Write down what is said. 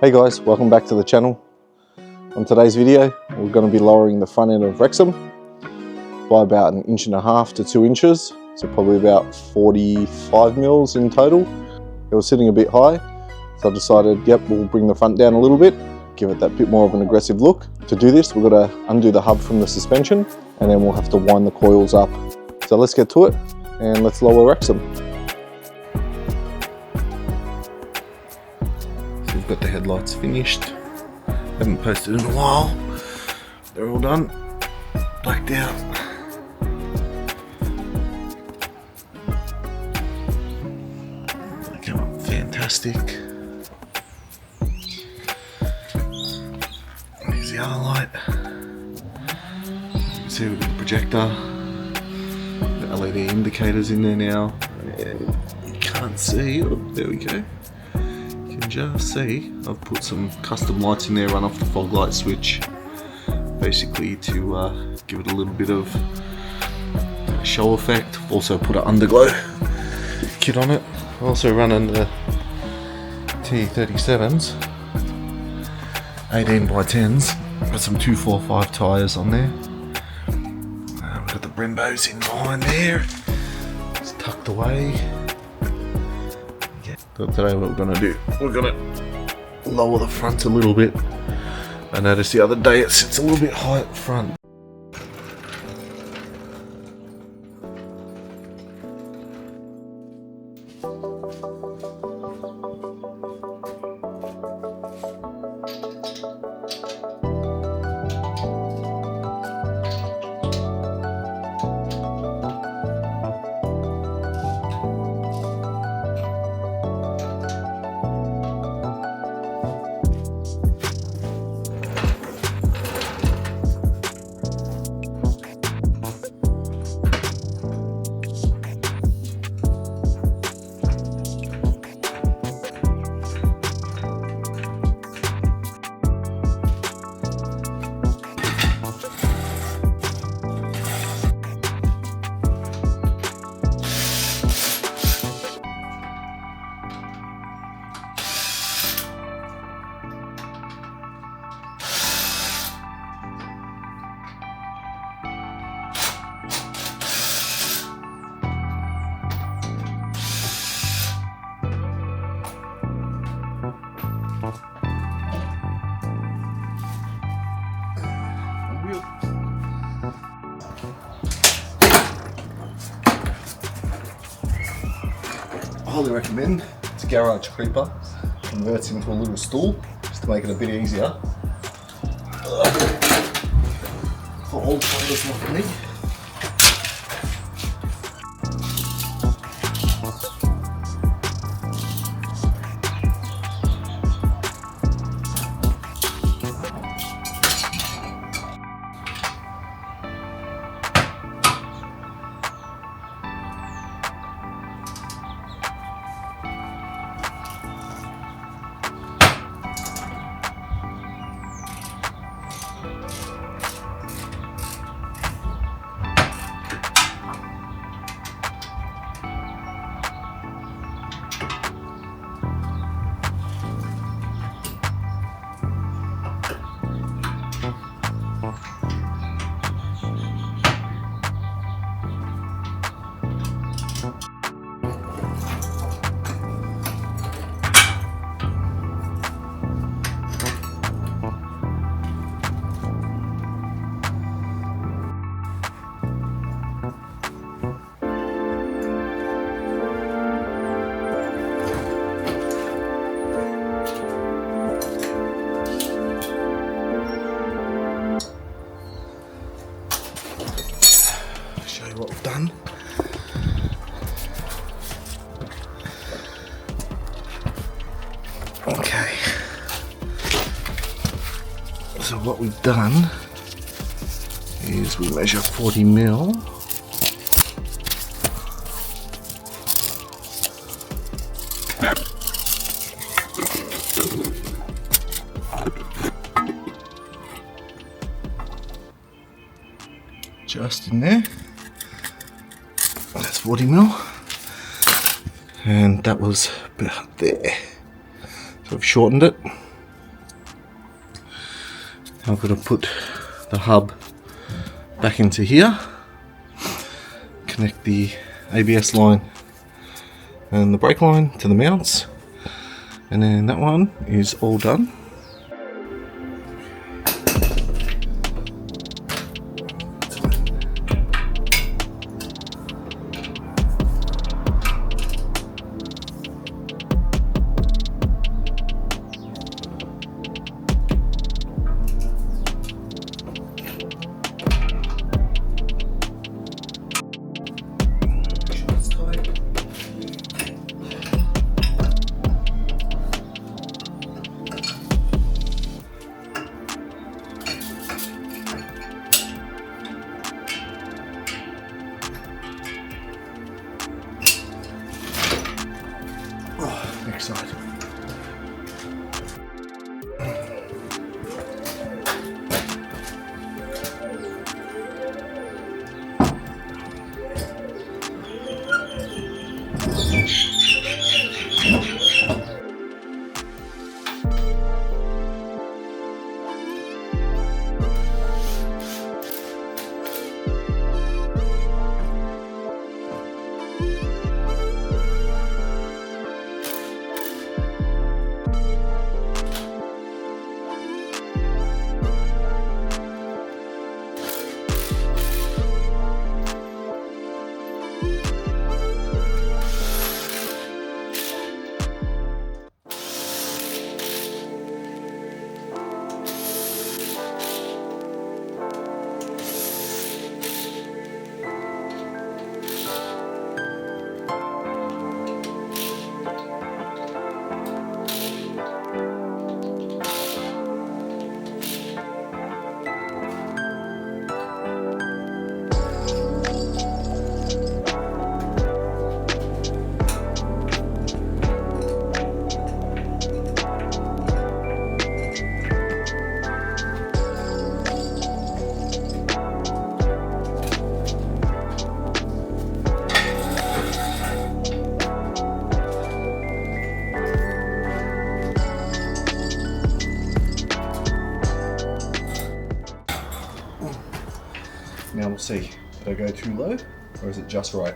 Hey guys, welcome back to the channel. On today's video, we're going to be lowering the front end of Rexxem by about 1.5 to 2 inches, so probably about 45 mils in total. It was sitting a bit high, so I decided, yep, we'll bring the front down a little bit, give it that bit more of an aggressive look. To do this, we've got to undo the hub from the suspension, and then we'll have to wind the coils up. So let's get to it, and let's lower Rexxem. We've got the headlights finished. Haven't posted in a while. They're all done. Blacked out. They come up fantastic. Here's the other light. You can see we've got the projector. The LED indicators in there now. And you can't see. Oh, there we go. You can just see I've put some custom lights in there, run off the fog light switch, basically to give it a little bit of show effect. Also put an underglow kit on it. Also running the T37s, 18 by 10s. Got some 245 tyres on there. We've got the Brembos in behind there. It's tucked away. So today what we're going to do, we're going to lower the front a little bit. I noticed the other day it sits a little bit high at the front. I highly recommend. It's a garage creeper. Converts into a little stool just to make it a bit easier for old players like me. What we've done. Okay, so what we've done is we measure 40 mil. Just in there. That's 40 mil, and that was about there. So I've shortened it I've got to put the hub back into here, connect the ABS line and the brake line to the mounts, and then that one is all done. Next side. Now we'll see, did I go too low or is it just right?